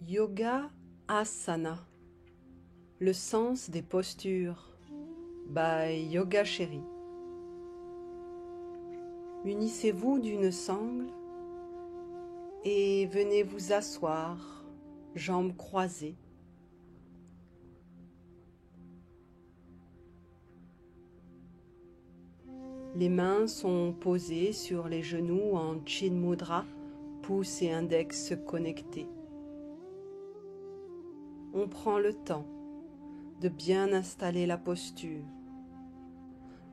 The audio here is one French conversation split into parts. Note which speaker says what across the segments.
Speaker 1: Yoga Asana, le sens des postures, by Yoga Chérie. Unissez-vous d'une sangle et venez vous asseoir, jambes croisées. Les mains sont posées sur les genoux en Chin Mudra, pouce et index connectés. On prend le temps de bien installer la posture,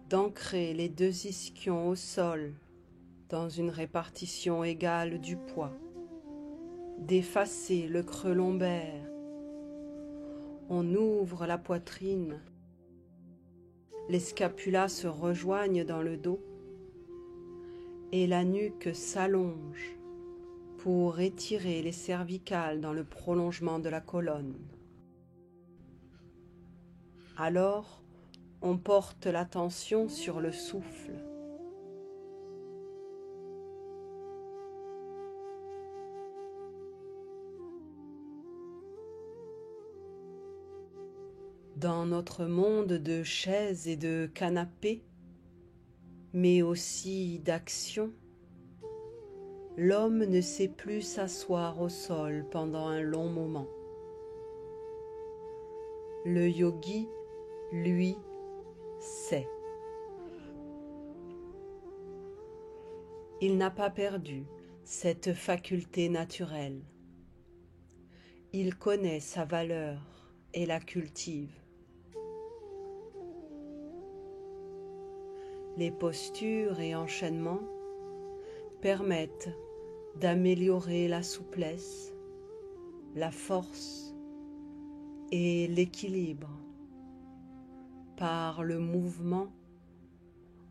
Speaker 1: d'ancrer les deux ischions au sol dans une répartition égale du poids, d'effacer le creux lombaire. On ouvre la poitrine, les scapulas se rejoignent dans le dos et la nuque s'allonge pour étirer les cervicales dans le prolongement de la colonne. Alors, on porte l'attention sur le souffle. Dans notre monde de chaises et de canapés, mais aussi d'action, l'homme ne sait plus s'asseoir au sol pendant un long moment. Le yogi, lui, sait. Il n'a pas perdu cette faculté naturelle. Il connaît sa valeur et la cultive. Les postures et enchaînements permettent d'améliorer la souplesse, la force et l'équilibre par le mouvement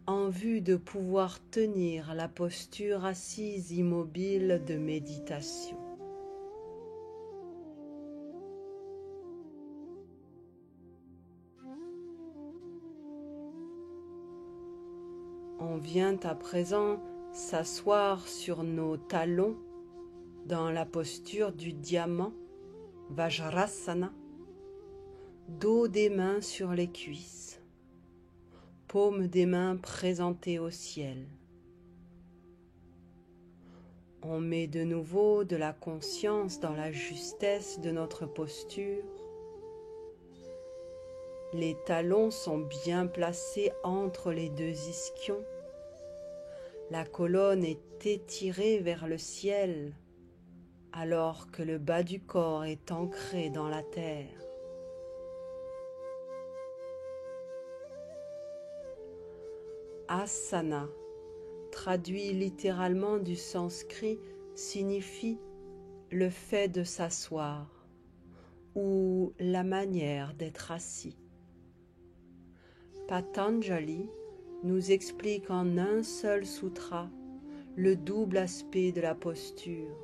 Speaker 1: en vue de pouvoir tenir la posture assise immobile de méditation. On vient à présent s'asseoir sur nos talons dans la posture du diamant, Vajrasana, dos des mains sur les cuisses, paumes des mains présentées au ciel. On met de nouveau de la conscience dans la justesse de notre posture. Les talons sont bien placés entre les deux ischions. La colonne est étirée vers le ciel, alors que le bas du corps est ancré dans la terre. Asana, traduit littéralement du sanskrit, signifie le fait de s'asseoir ou la manière d'être assis. Patanjali nous explique en un seul sutra le double aspect de la posture.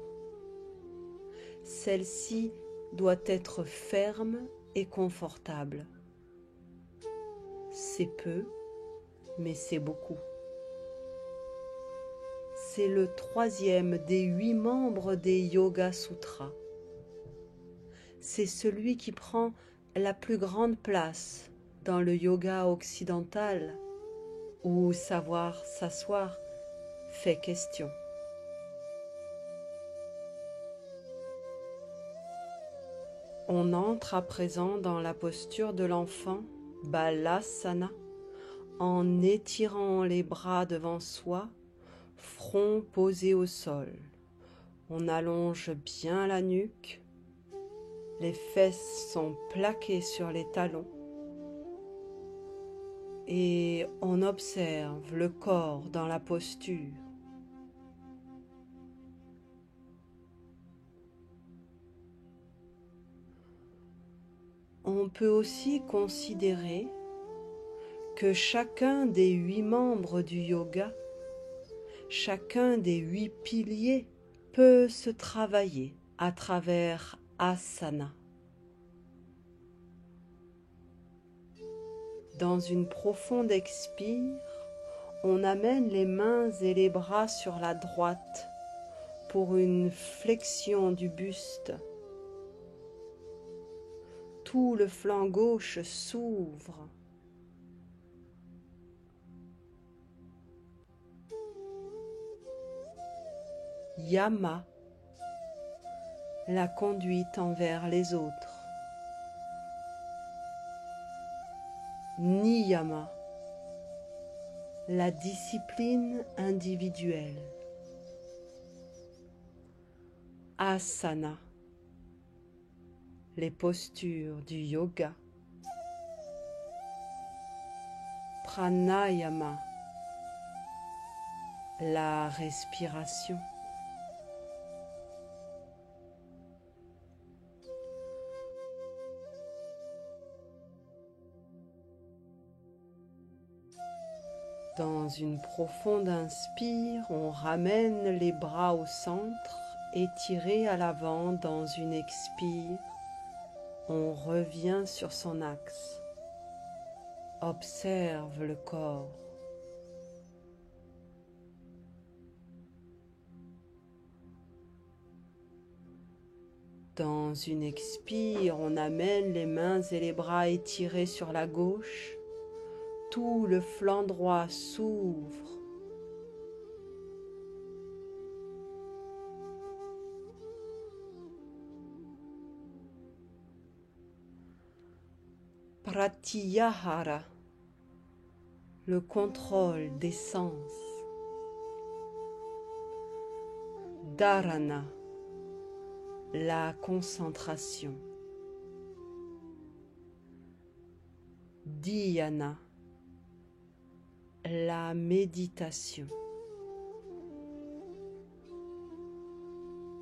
Speaker 1: Celle-ci doit être ferme et confortable. C'est peu, mais c'est beaucoup. C'est le troisième des 8 membres des Yoga Sutras. C'est celui qui prend la plus grande place dans le yoga occidental, où savoir s'asseoir fait question. On entre à présent dans la posture de l'enfant, Balasana, en étirant les bras devant soi, front posé au sol. On allonge bien la nuque, les fesses sont plaquées sur les talons et on observe le corps dans la posture. On peut aussi considérer que chacun des 8 membres du yoga, chacun des 8 piliers peut se travailler à travers asana. Dans une profonde expire, on amène les mains et les bras sur la droite pour une flexion du buste tout le flanc gauche s'ouvre. Yama, la conduite envers les autres. Niyama, la discipline individuelle. Asana, les postures du yoga. Pranayama, la respiration. Dans une profonde inspire, on ramène les bras au centre, étirés à l'avant. Dans une expire, on revient sur son axe. Observe le corps. Dans une expire, on amène les mains et les bras étirés sur la gauche. Tout le flanc droit s'ouvre. Pratyahara, le contrôle des sens. Dharana, la concentration. Dhyana, la méditation.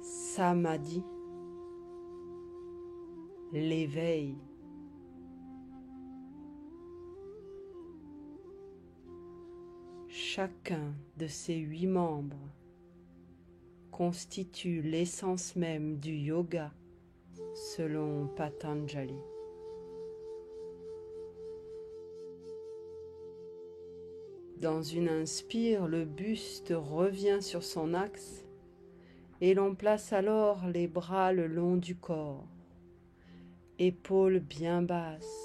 Speaker 1: Samadhi, l'éveil. Chacun de ces 8 membres constitue l'essence même du yoga selon Patanjali. Dans une inspire, le buste revient sur son axe et l'on place alors les bras le long du corps, épaules bien basses.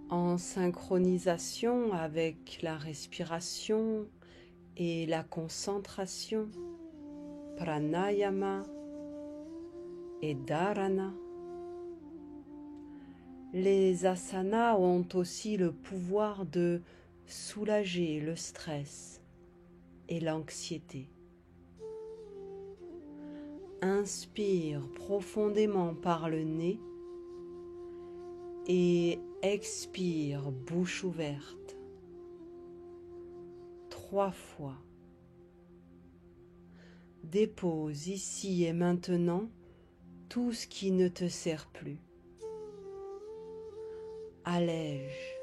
Speaker 1: En synchronisation avec la respiration et la concentration, pranayama et dharana. Les asanas ont aussi le pouvoir de soulager le stress et l'anxiété. Inspire profondément par le nez et expire bouche ouverte 3 fois. Dépose ici et maintenant tout ce qui ne te sert plus. Allège.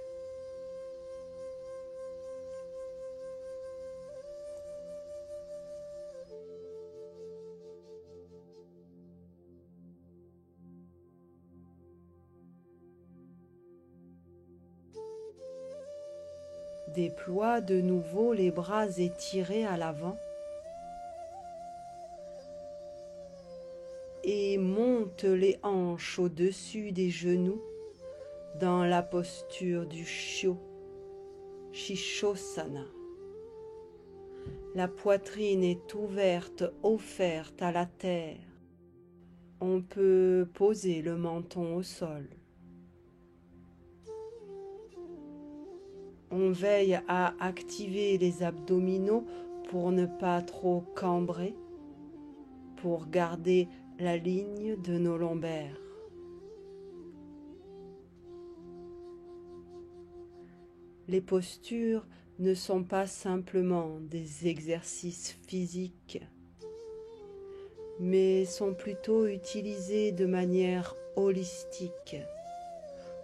Speaker 1: Déploie de nouveau les bras étirés à l'avant et monte les hanches au-dessus des genoux dans la posture du Shishosana. La poitrine est ouverte, offerte à la terre. On peut poser le menton au sol. On veille à activer les abdominaux pour ne pas trop cambrer, pour garder la ligne de nos lombaires. Les postures ne sont pas simplement des exercices physiques, mais sont plutôt utilisées de manière holistique,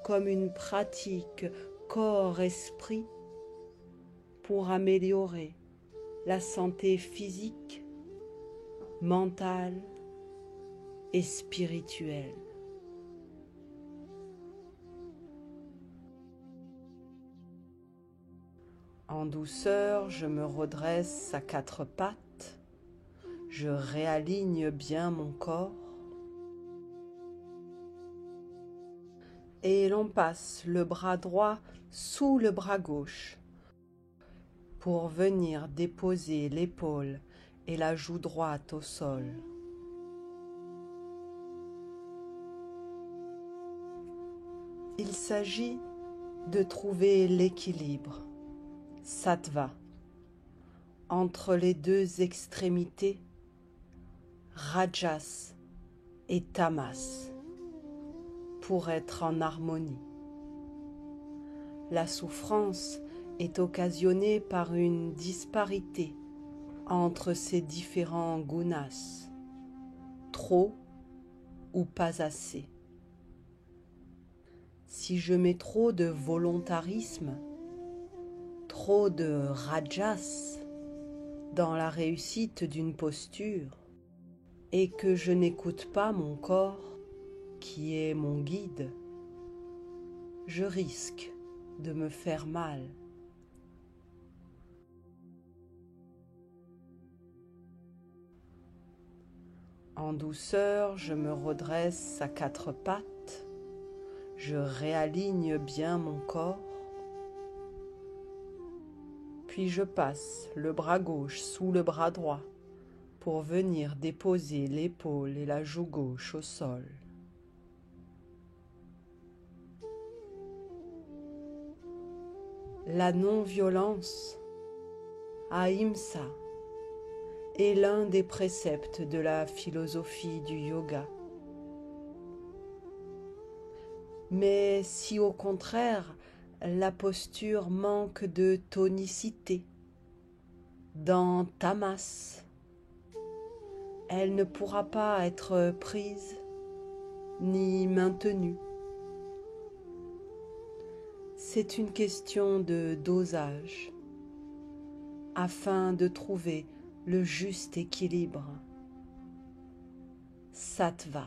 Speaker 1: comme une pratique corps-esprit pour améliorer la santé physique, mentale et spirituelle. En douceur, je me redresse à 4 pattes. Je réaligne bien mon corps et l'on passe le bras droit sous le bras gauche pour venir déposer l'épaule et la joue droite au sol. Il s'agit de trouver l'équilibre, sattva, entre les deux extrémités, rajas et tamas, pour être en harmonie. La souffrance est occasionnée par une disparité entre ces différents gunas, trop ou pas assez. Si je mets trop de volontarisme, trop de rajas dans la réussite d'une posture et que je n'écoute pas mon corps qui est mon guide, je risque de me faire mal. En douceur, je me redresse à quatre pattes, je réaligne bien mon corps, puis je passe le bras gauche sous le bras droit pour venir déposer l'épaule et la joue gauche au sol. La non-violence, ahimsa, est l'un des préceptes de la philosophie du yoga. Mais si au contraire la posture manque de tonicité, dans tamas, elle ne pourra pas être prise ni maintenue. C'est une question de dosage afin de trouver le juste équilibre. Sattva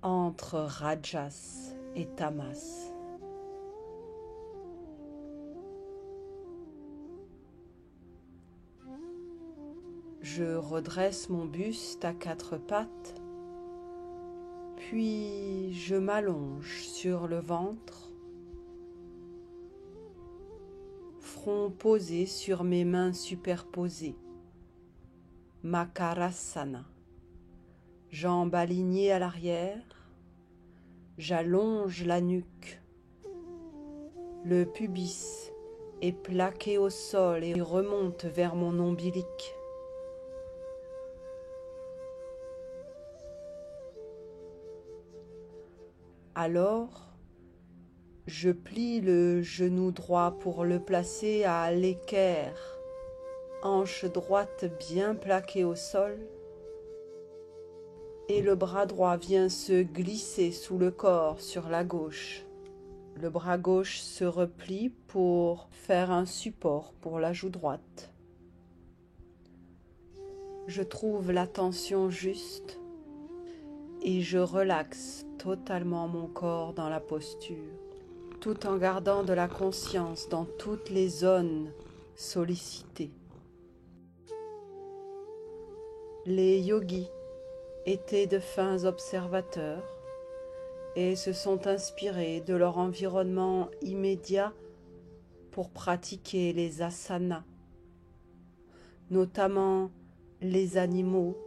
Speaker 1: entre rajas et tamas. Je redresse mon buste à quatre pattes, puis je m'allonge sur le ventre, front posé sur mes mains superposées, Makarasana, jambes alignées à l'arrière, j'allonge la nuque, le pubis est plaqué au sol et remonte vers mon ombilic. Alors, je plie le genou droit pour le placer à l'équerre, hanche droite bien plaquée au sol, et le bras droit vient se glisser sous le corps sur la gauche. Le bras gauche se replie pour faire un support pour la joue droite. Je trouve la tension juste et je relaxe totalement mon corps dans la posture, tout en gardant de la conscience dans toutes les zones sollicitées. Les yogis étaient de fins observateurs et se sont inspirés de leur environnement immédiat pour pratiquer les asanas, notamment les animaux,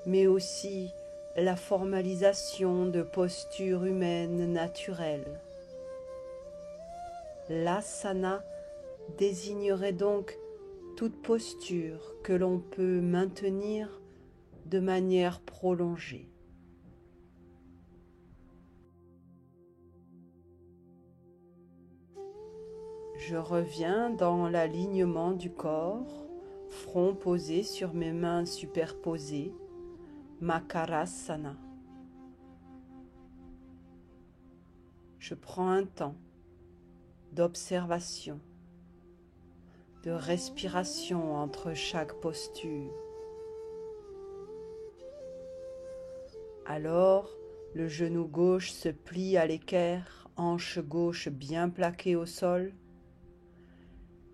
Speaker 1: mais aussi la formalisation de postures humaines naturelles. L'asana désignerait donc toute posture que l'on peut maintenir de manière prolongée. Je reviens dans l'alignement du corps, front posé sur mes mains superposées, Makarasana. Je prends un temps d'observation, de respiration entre chaque posture. Alors, le genou gauche se plie à l'équerre, hanche gauche bien plaquée au sol,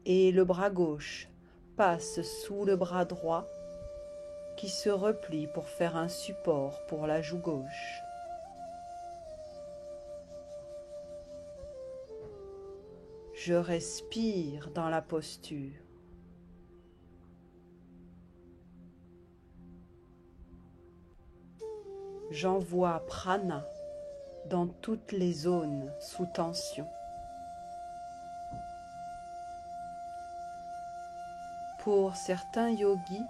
Speaker 1: et le bras gauche passe sous le bras droit qui se replie pour faire un support pour la joue gauche. Je respire dans la posture. J'envoie prana dans toutes les zones sous tension. Pour certains yogis,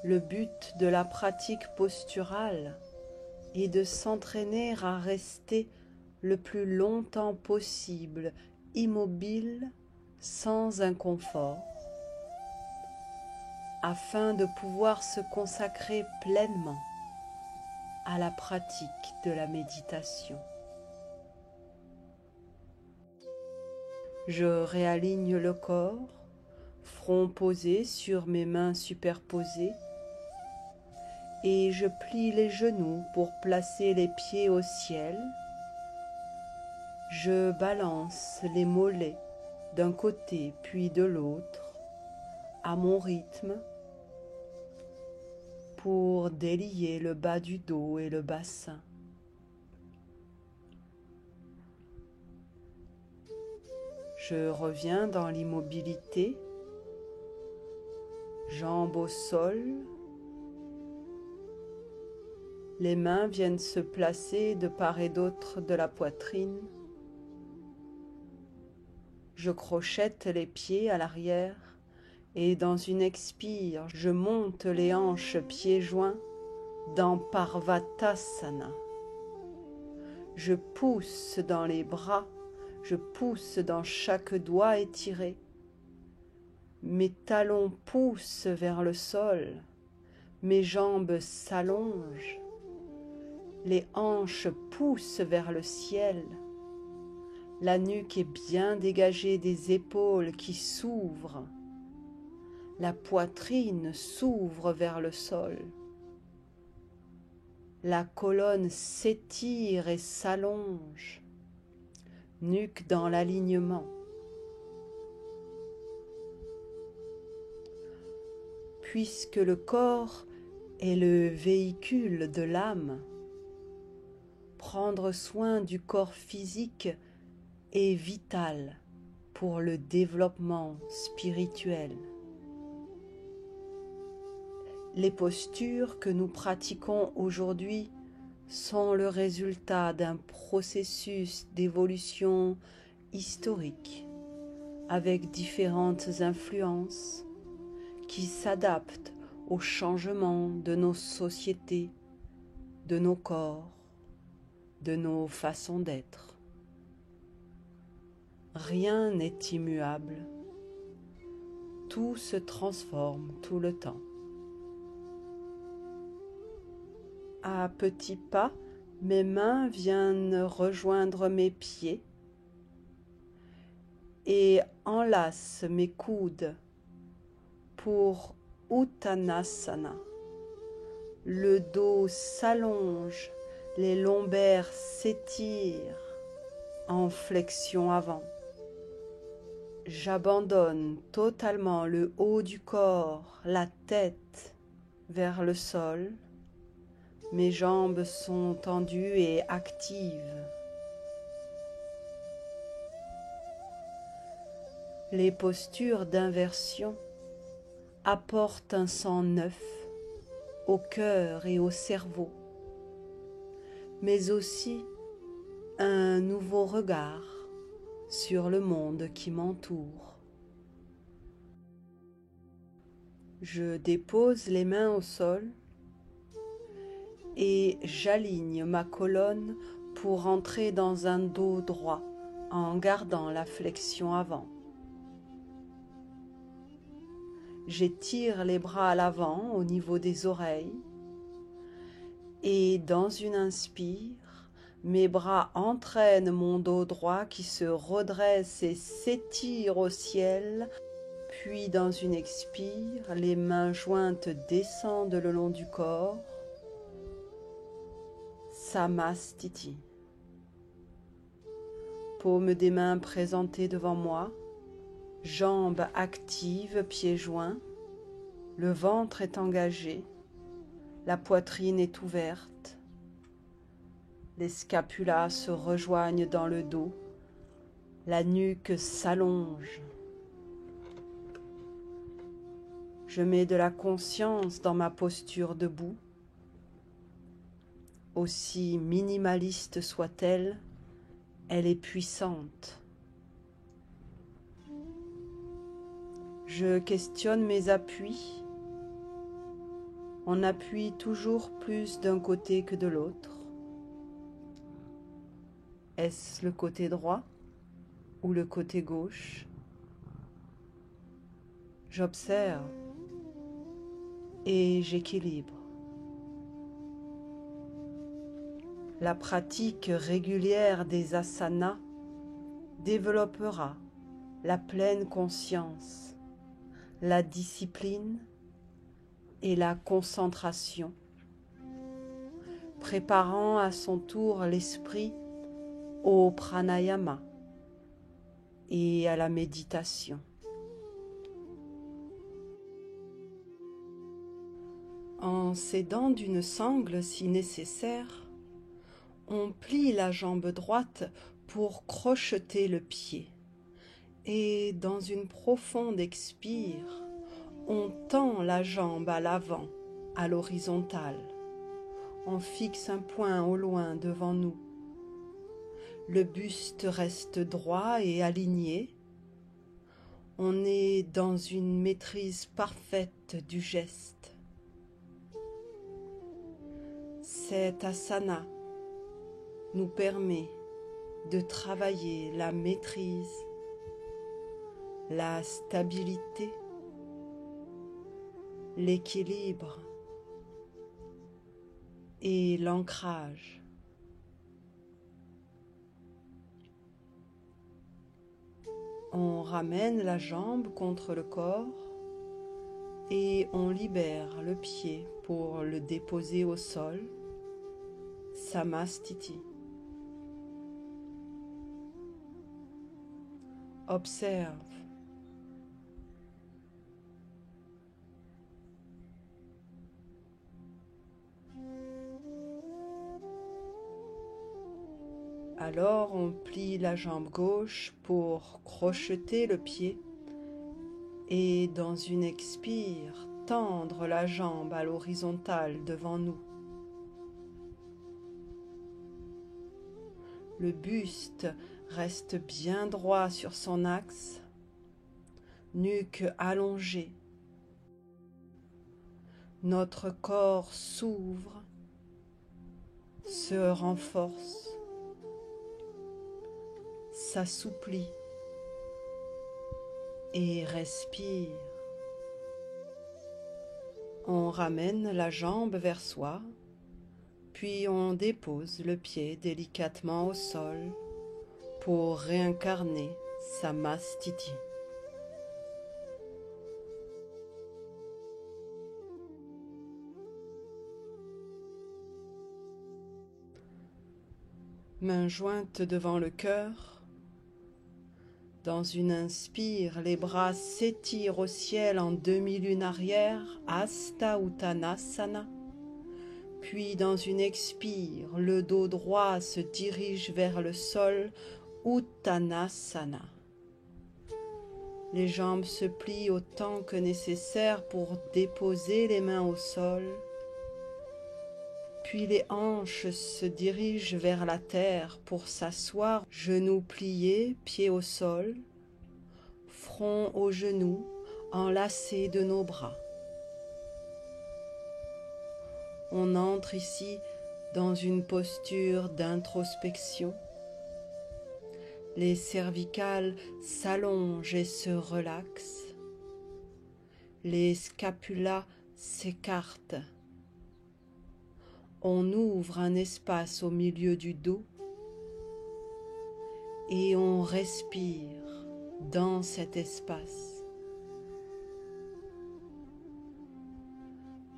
Speaker 1: le but de la pratique posturale est de s'entraîner à rester le plus longtemps possible immobile sans inconfort, afin de pouvoir se consacrer pleinement à la pratique de la méditation. Je réaligne le corps, front posé sur mes mains superposées, et je plie les genoux pour placer les pieds au ciel. Je balance les mollets d'un côté puis de l'autre à mon rythme pour délier le bas du dos et le bassin. Je reviens dans l'immobilité, jambes au sol. Les mains viennent se placer de part et d'autre de la poitrine. Je crochette les pieds à l'arrière et dans une expire, je monte les hanches pieds joints dans Parvatasana. Je pousse dans les bras, je pousse dans chaque doigt étiré. Mes talons poussent vers le sol, mes jambes s'allongent, les hanches poussent vers le ciel. La nuque est bien dégagée des épaules qui s'ouvrent. La poitrine s'ouvre vers le sol. La colonne s'étire et s'allonge. Nuque dans l'alignement. Puisque le corps est le véhicule de l'âme, prendre soin du corps physique est vital pour le développement spirituel. Les postures que nous pratiquons aujourd'hui sont le résultat d'un processus d'évolution historique avec différentes influences qui s'adaptent aux changements de nos sociétés, de nos corps, de nos façons d'être. Rien n'est immuable, tout se transforme tout le temps. À petits pas, mes mains viennent rejoindre mes pieds et enlacent mes coudes pour Uttanasana. Le dos s'allonge, les lombaires s'étirent en flexion avant. J'abandonne totalement le haut du corps, la tête vers le sol. Mes jambes sont tendues et actives. Les postures d'inversion apportent un sang neuf au cœur et au cerveau, mais aussi un nouveau regard sur le monde qui m'entoure. Je dépose les mains au sol et j'aligne ma colonne pour entrer dans un dos droit en gardant la flexion avant. J'étire les bras à l'avant au niveau des oreilles et dans une inspire, mes bras entraînent mon dos droit qui se redresse et s'étire au ciel. Puis dans une expire, les mains jointes descendent le long du corps. Samastiti. Paume des mains présentées devant moi. Jambes actives, pieds joints, le ventre est engagé, la poitrine est ouverte, les scapulas se rejoignent dans le dos, la nuque s'allonge. Je mets de la conscience dans ma posture debout. Aussi minimaliste soit-elle, elle est puissante. Je questionne mes appuis. On appuie toujours plus d'un côté que de l'autre. Est-ce le côté droit ou le côté gauche? J'observe et j'équilibre. La pratique régulière des asanas développera la pleine conscience, la discipline et la concentration, préparant à son tour l'esprit au pranayama et à la méditation. En s'aidant d'une sangle si nécessaire, on plie la jambe droite pour crocheter le pied et dans une profonde expire, on tend la jambe à l'avant, à l'horizontale. On fixe un point au loin devant nous. Le buste reste droit et aligné. On est dans une maîtrise parfaite du geste. Cet asana nous permet de travailler la maîtrise, la stabilité, l'équilibre et l'ancrage. On ramène la jambe contre le corps et on libère le pied pour le déposer au sol. Samastiti. Observe. Alors on plie la jambe gauche pour crocheter le pied et dans une expire, tendre la jambe à l'horizontale devant nous. Le buste reste bien droit sur son axe, nuque allongée. Notre corps s'ouvre, se renforce, s'assouplit et respire. On ramène la jambe vers soi, puis on dépose le pied délicatement au sol pour réincarner Samastiti. Mains jointes devant le cœur. Dans une inspire, les bras s'étirent au ciel en demi-lune arrière, Hasta Uttanasana. Puis dans une expire, le dos droit se dirige vers le sol, Uttanasana. Les jambes se plient autant que nécessaire pour déposer les mains au sol. Puis les hanches se dirigent vers la terre pour s'asseoir, genoux pliés, pieds au sol, front aux genoux, enlacés de nos bras. On entre ici dans une posture d'introspection. Les cervicales s'allongent et se relaxent. Les scapulas s'écartent. On ouvre un espace au milieu du dos et on respire dans cet espace.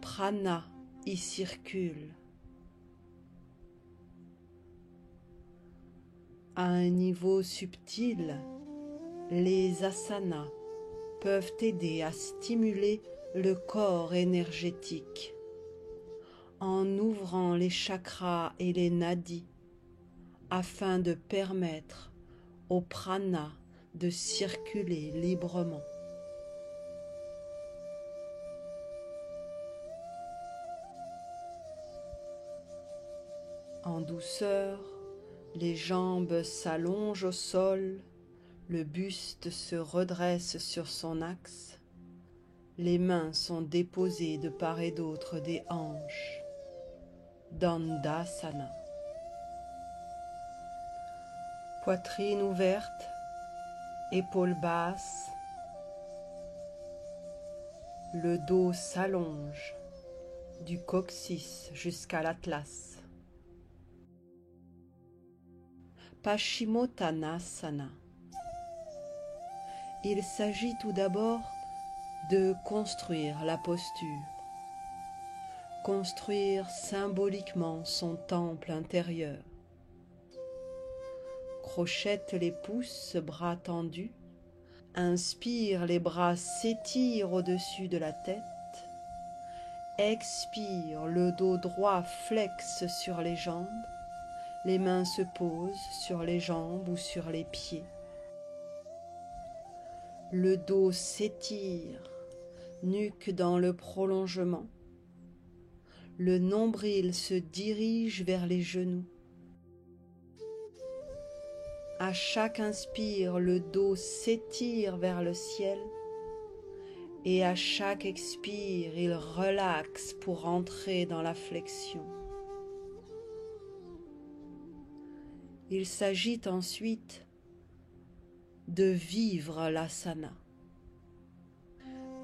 Speaker 1: Prana y circule. À un niveau subtil, les asanas peuvent aider à stimuler le corps énergétique en ouvrant les chakras et les nadis afin de permettre au prana de circuler librement. En douceur, les jambes s'allongent au sol, le buste se redresse sur son axe, les mains sont déposées de part et d'autre des hanches. Dandasana. Poitrine ouverte, épaules basses, le dos s'allonge du coccyx jusqu'à l'atlas. Paschimottanasana. Il s'agit tout d'abord de construire la posture, construire symboliquement son temple intérieur. Crochette les pouces, bras tendus, inspire, les bras s'étirent au-dessus de la tête, expire, le dos droit flexe sur les jambes, les mains se posent sur les jambes ou sur les pieds. Le dos s'étire, nuque dans le prolongement. Le nombril se dirige vers les genoux. À chaque inspire, le dos s'étire vers le ciel et à chaque expire, il relaxe pour entrer dans la flexion. Il s'agit ensuite de vivre l'asana,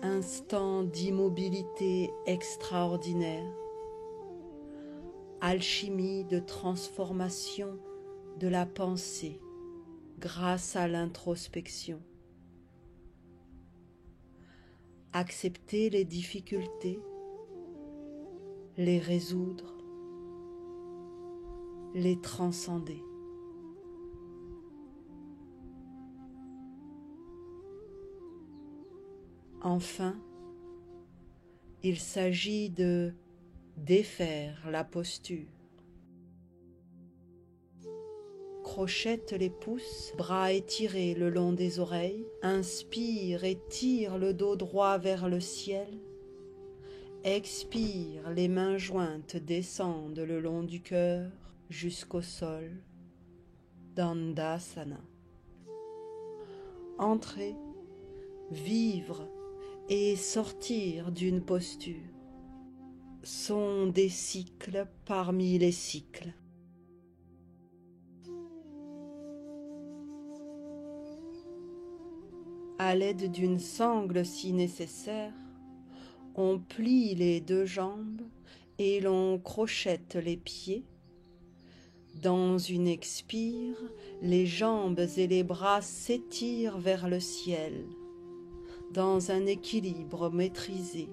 Speaker 1: instant d'immobilité extraordinaire, alchimie de transformation de la pensée grâce à l'introspection. Accepter les difficultés, les résoudre, les transcender. Enfin, il s'agit de défaire la posture. Crochette les pouces, bras étirés le long des oreilles, inspire et tire le dos droit vers le ciel. Expire, les mains jointes descendent le long du cœur jusqu'au sol. Dandasana. Entrer, vivre et sortir d'une posture sont des cycles parmi les cycles. À l'aide d'une sangle si nécessaire, on plie les deux jambes et l'on crochette les pieds. Dans une expire, les jambes et les bras s'étirent vers le ciel, dans un équilibre maîtrisé.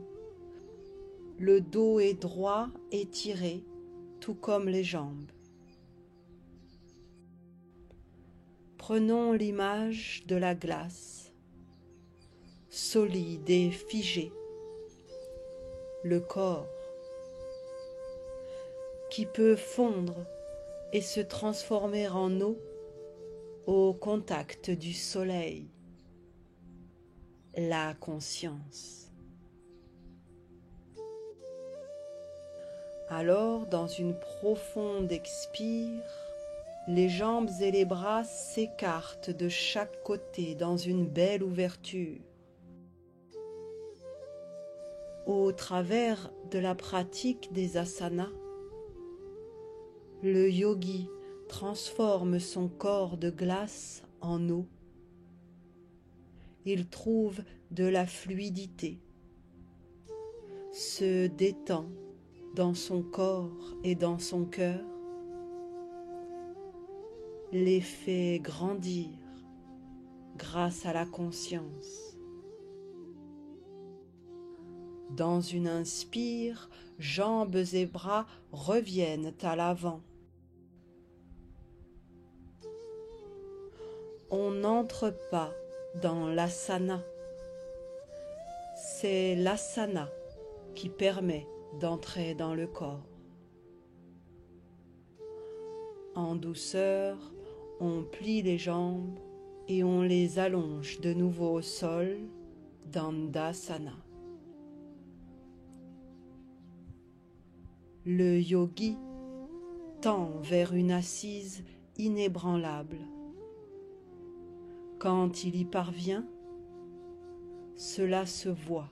Speaker 1: Le dos est droit, étiré, tout comme les jambes. Prenons l'image de la glace, solide et figée, le corps, qui peut fondre et se transformer en eau au contact du soleil, la conscience. Alors, dans une profonde expire, les jambes et les bras s'écartent de chaque côté dans une belle ouverture. Au travers de la pratique des asanas, le yogi transforme son corps de glace en eau. Il trouve de la fluidité, se détend dans son corps et dans son cœur, les fait grandir grâce à la conscience. Dans une inspire, jambes et bras reviennent à l'avant. On n'entre pas dans l'asana, C'est l'asana qui permet d'entrer dans le corps. En douceur, on plie les jambes et on les allonge de nouveau au sol, Dandasana. Le yogi tend vers une assise inébranlable. Quand il y parvient, cela se voit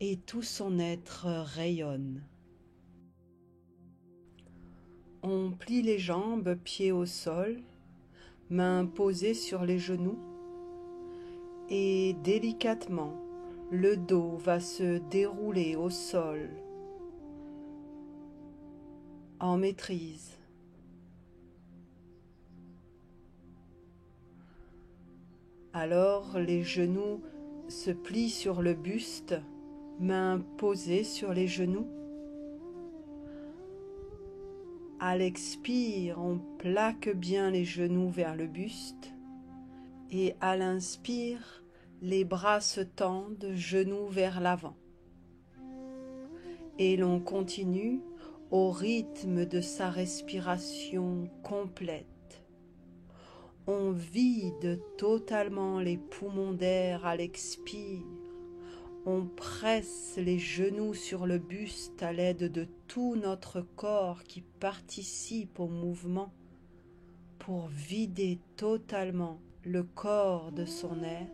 Speaker 1: et tout son être rayonne. On plie les jambes, pieds au sol, mains posées sur les genoux, et délicatement, le dos va se dérouler au sol en maîtrise. Alors les genoux se plient sur le buste, mains posées sur les genoux. À l'expire, on plaque bien les genoux vers le buste et à l'inspire, les bras se tendent, genoux vers l'avant. Et l'on continue au rythme de sa respiration complète. On vide totalement les poumons d'air à l'expire. On presse les genoux sur le buste à l'aide de tout notre corps qui participe au mouvement pour vider totalement le corps de son air.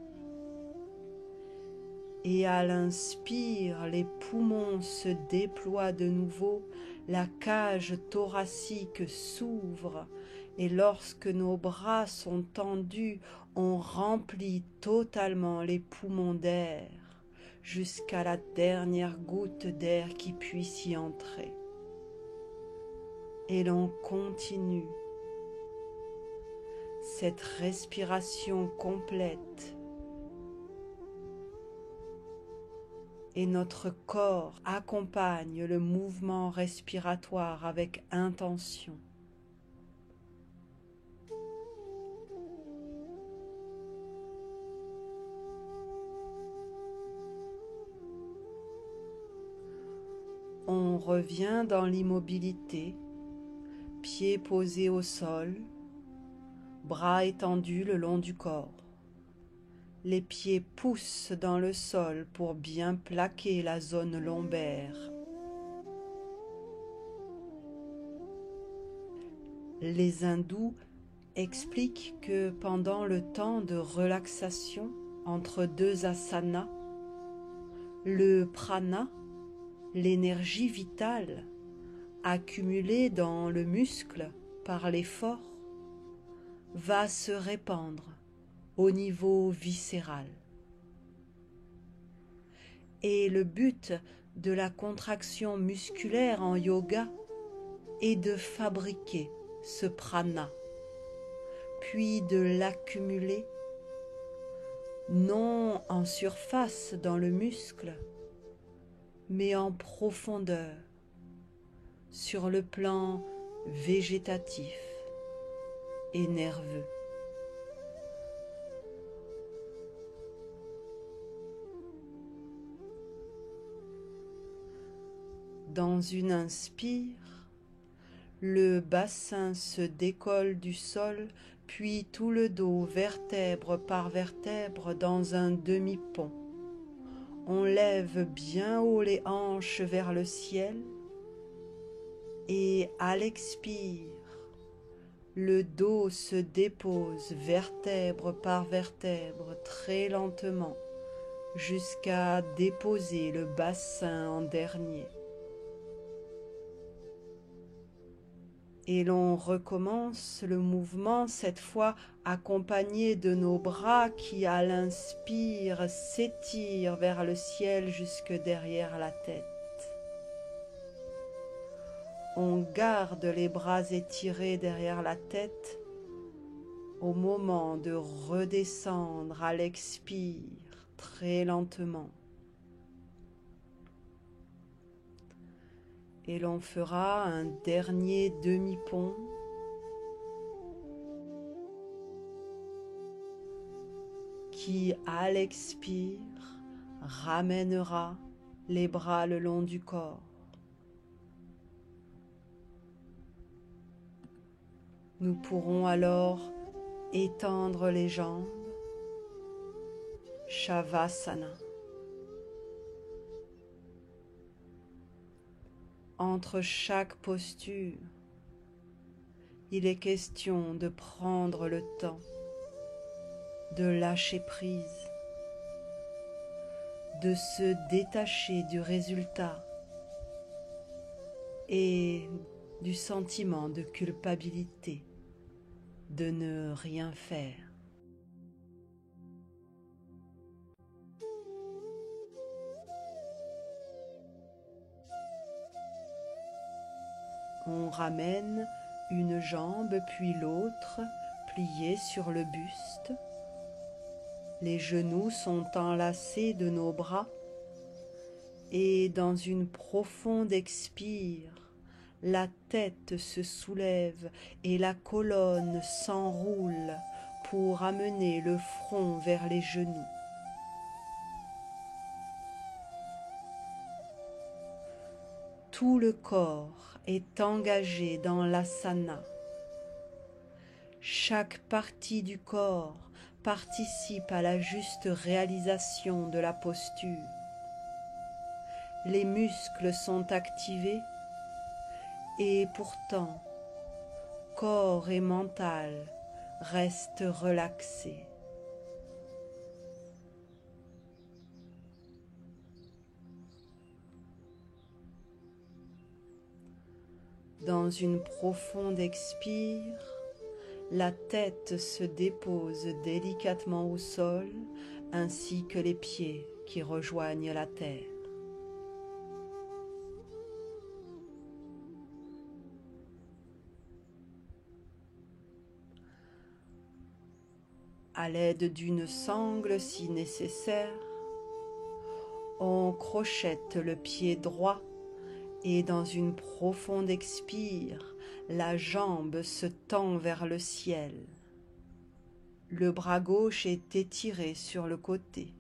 Speaker 1: Et à l'inspire, les poumons se déploient de nouveau, la cage thoracique s'ouvre et lorsque nos bras sont tendus, on remplit totalement les poumons d'air jusqu'à la dernière goutte d'air qui puisse y entrer. Et l'on continue cette respiration complète. Et notre corps accompagne le mouvement respiratoire avec intention. On revient dans l'immobilité, pieds posés au sol, bras étendus le long du corps. Les pieds poussent dans le sol pour bien plaquer la zone lombaire. Les hindous expliquent que pendant le temps de relaxation entre deux asanas, le prana, l'énergie vitale accumulée dans le muscle par l'effort, va se répandre au niveau viscéral. Et le but de la contraction musculaire en yoga est de fabriquer ce prana, puis de l'accumuler non en surface dans le muscle, mais en profondeur, sur le plan végétatif et nerveux. Dans une inspire, le bassin se décolle du sol, puis tout le dos, vertèbre par vertèbre, dans un demi-pont. On lève bien haut les hanches vers le ciel et à l'expire, le dos se dépose vertèbre par vertèbre très lentement jusqu'à déposer le bassin en dernier. Et l'on recommence le mouvement, cette fois accompagné de nos bras qui, à l'inspire, s'étirent vers le ciel jusque derrière la tête. On garde les bras étirés derrière la tête au moment de redescendre à l'expire très lentement. Et l'on fera un dernier demi-pont qui, à l'expire, ramènera les bras le long du corps. Nous pourrons alors étendre les jambes, Shavasana. Entre chaque posture, il est question de prendre le temps, de lâcher prise, de se détacher du résultat et du sentiment de culpabilité de ne rien faire. On ramène une jambe puis l'autre pliée sur le buste. Les genoux sont enlacés de nos bras et dans une profonde expire, la tête se soulève et la colonne s'enroule pour amener le front vers les genoux. Tout le corps est engagé dans l'asana. Chaque partie du corps participe à la juste réalisation de la posture. Les muscles sont activés et pourtant, corps et mental restent relaxés. Dans une profonde expire, la tête se dépose délicatement au sol, ainsi que les pieds qui rejoignent la terre. À l'aide d'une sangle si nécessaire, on crochette le pied droit et dans une profonde expire, la jambe se tend vers le ciel. Le bras gauche est étiré sur le côté.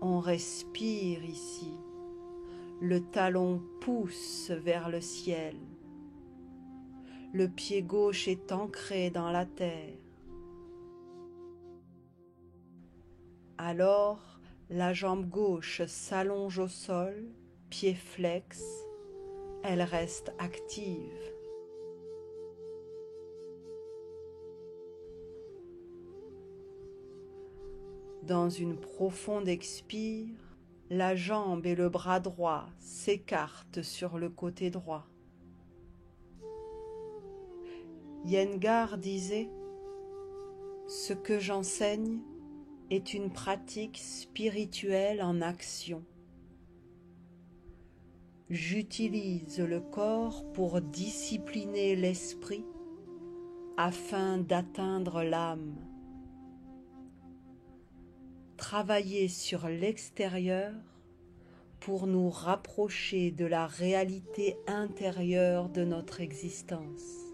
Speaker 1: On respire ici. Le talon pousse vers le ciel. Le pied gauche est ancré dans la terre. Alors, la jambe gauche s'allonge au sol, pied flex. Elle reste active. Dans une profonde expire, la jambe et le bras droit s'écartent sur le côté droit. Iyengar disait « Ce que j'enseigne est une pratique spirituelle en action. J'utilise le corps pour discipliner l'esprit afin d'atteindre l'âme. Travailler sur l'extérieur pour nous rapprocher de la réalité intérieure de notre existence.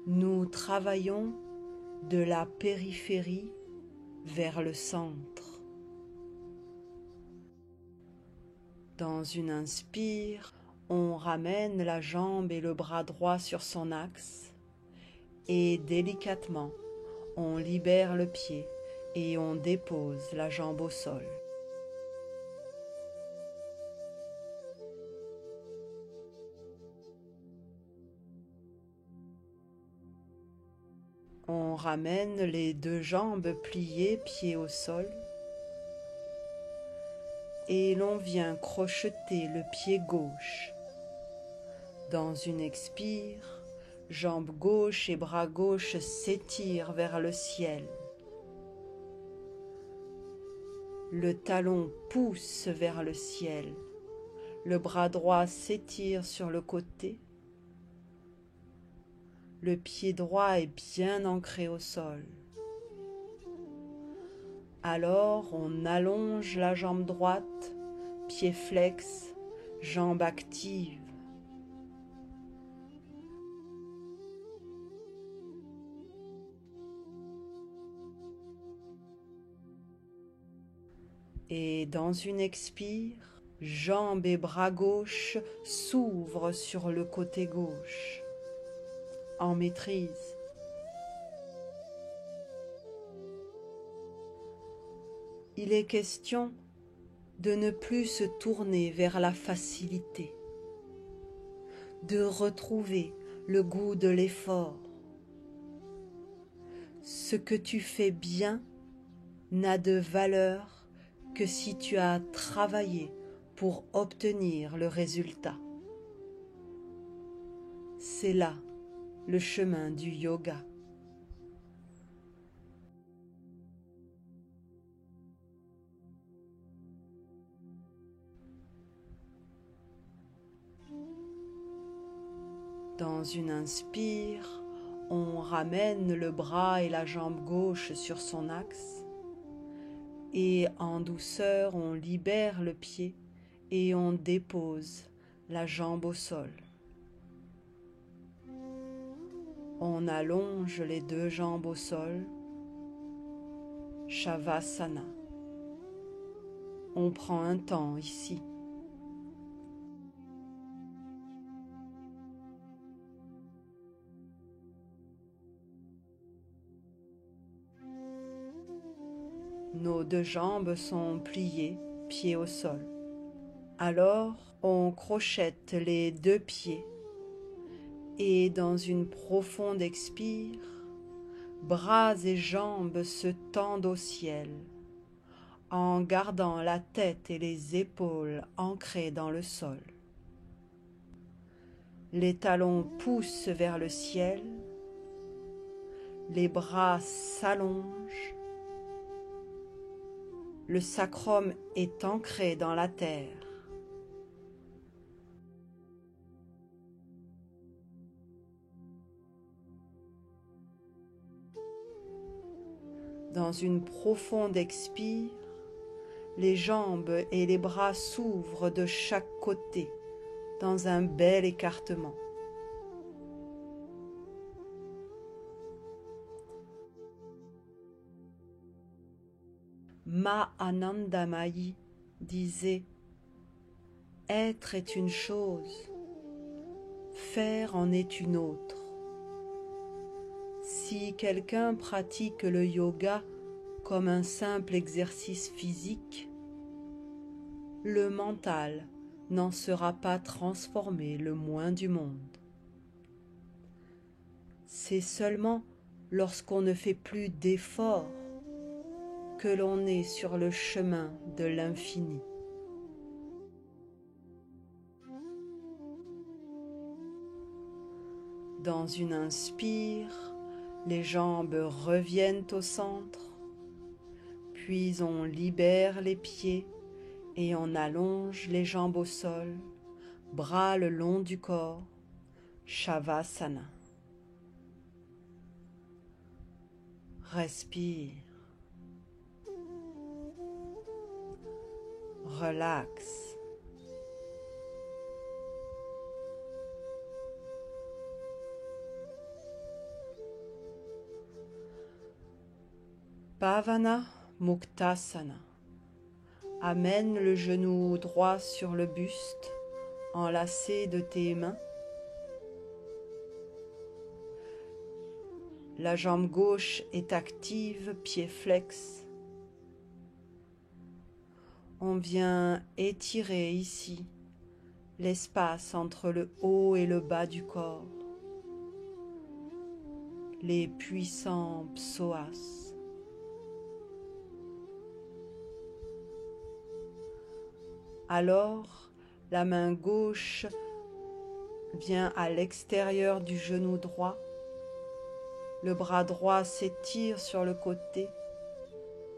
Speaker 1: Nous travaillons de la périphérie vers le centre. Dans une inspire, on ramène la jambe et le bras droit sur son axe et délicatement, on libère le pied et on dépose la jambe au sol. On ramène les deux jambes pliées, pieds au sol, et l'on vient crocheter le pied gauche. Dans une expire, jambe gauche et bras gauche s'étirent vers le ciel. Le talon pousse vers le ciel. Le bras droit s'étire sur le côté. Le pied droit est bien ancré au sol. Alors on allonge la jambe droite, pied flex, jambe active. Et dans une expire, jambes et bras gauche s'ouvrent sur le côté gauche, en maîtrise. Il est question de ne plus se tourner vers la facilité, de retrouver le goût de l'effort. Ce que tu fais bien n'a de valeur que si tu as travaillé pour obtenir le résultat. C'est là le chemin du yoga. Dans une inspire, on ramène le bras et la jambe gauche sur son axe et en douceur on libère le pied et on dépose la jambe au sol. On allonge les deux jambes au sol, Shavasana. On prend un temps ici. Nos deux jambes sont pliées, pieds au sol. Alors, on crochette les deux pieds et dans une profonde expire, bras et jambes se tendent au ciel en gardant la tête et les épaules ancrées dans le sol. Les talons poussent vers le ciel, les bras s'allongent, le sacrum est ancré dans la terre. Dans une profonde expire, les jambes et les bras s'ouvrent de chaque côté dans un bel écartement. Mahanandamayi disait « Être est une chose, faire en est une autre ». Si quelqu'un pratique le yoga comme un simple exercice physique, le mental n'en sera pas transformé le moins du monde. C'est seulement lorsqu'on ne fait plus d'efforts que l'on est sur le chemin de l'infini. Dans une inspire, les jambes reviennent au centre, puis on libère les pieds et on allonge les jambes au sol, bras le long du corps, Shavasana. Respire. Relaxe. Bhavana Muktasana. Amène le genou droit sur le buste, enlacé de tes mains. La jambe gauche est active, pied flex. On vient étirer ici l'espace entre le haut et le bas du corps, les puissants psoas. Alors, la main gauche vient à l'extérieur du genou droit, le bras droit s'étire sur le côté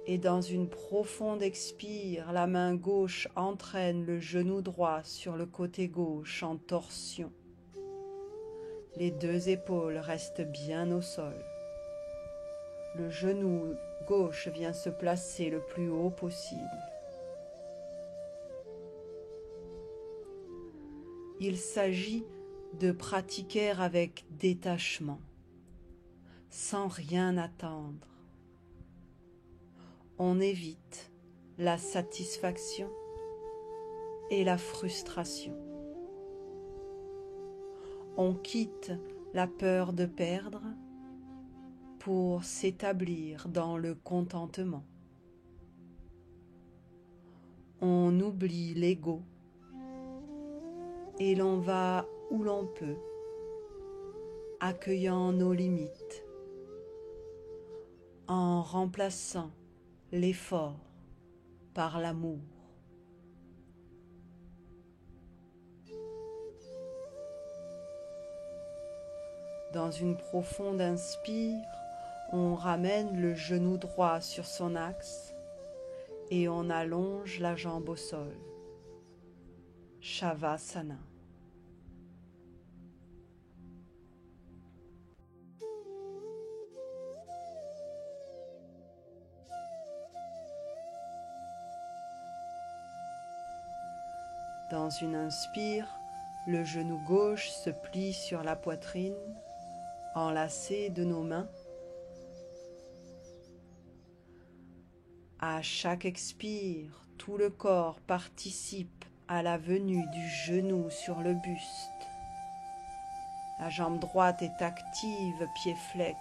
Speaker 1: et dans une profonde expire, la main gauche entraîne le genou droit sur le côté gauche en torsion. Les deux épaules restent bien au sol. Le genou gauche vient se placer le plus haut possible. Il s'agit de pratiquer avec détachement, sans rien attendre. On évite la satisfaction et la frustration. On quitte la peur de perdre pour s'établir dans le contentement. On oublie l'ego et l'on va où l'on peut, accueillant nos limites, en remplaçant l'effort par l'amour. Dans une profonde inspire, on ramène le genou droit sur son axe et on allonge la jambe au sol. Shavasana. Dans une inspire, le genou gauche se plie sur la poitrine, enlacé de nos mains. À chaque expire, tout le corps participe à la venue du genou sur le buste. La jambe droite est active, pied flex.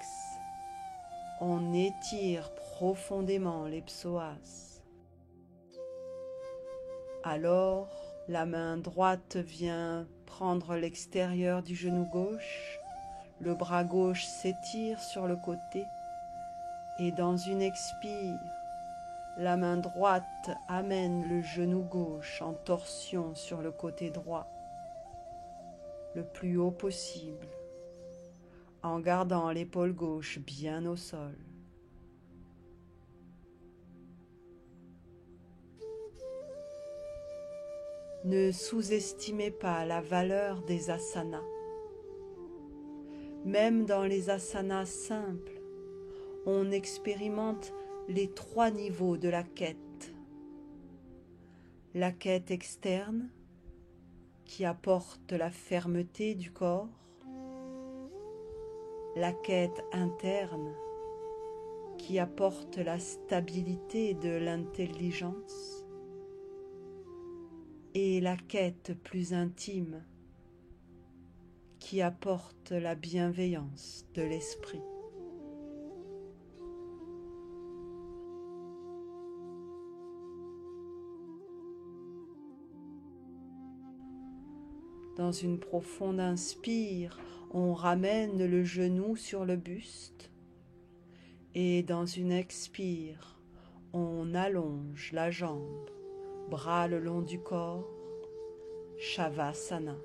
Speaker 1: On étire profondément les psoas. Alors, la main droite vient prendre l'extérieur du genou gauche. Le bras gauche s'étire sur le côté. Et dans une expire, la main droite amène le genou gauche en torsion sur le côté droit, le plus haut possible, en gardant l'épaule gauche bien au sol. Ne sous-estimez pas la valeur des asanas. Même dans les asanas simples, on expérimente les 3 niveaux de la quête. La quête externe, qui apporte la fermeté du corps. La quête interne, qui apporte la stabilité de l'intelligence. Et la quête plus intime, qui apporte la bienveillance de l'esprit. Dans une profonde inspire, on ramène le genou sur le buste et dans une expire, on allonge la jambe, bras le long du corps, Shavasana.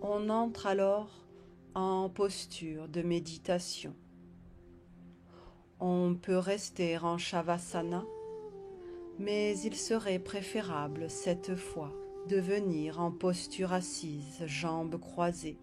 Speaker 1: On entre alors en posture de méditation. On peut rester en Shavasana, mais il serait préférable cette fois de venir en posture assise, jambes croisées,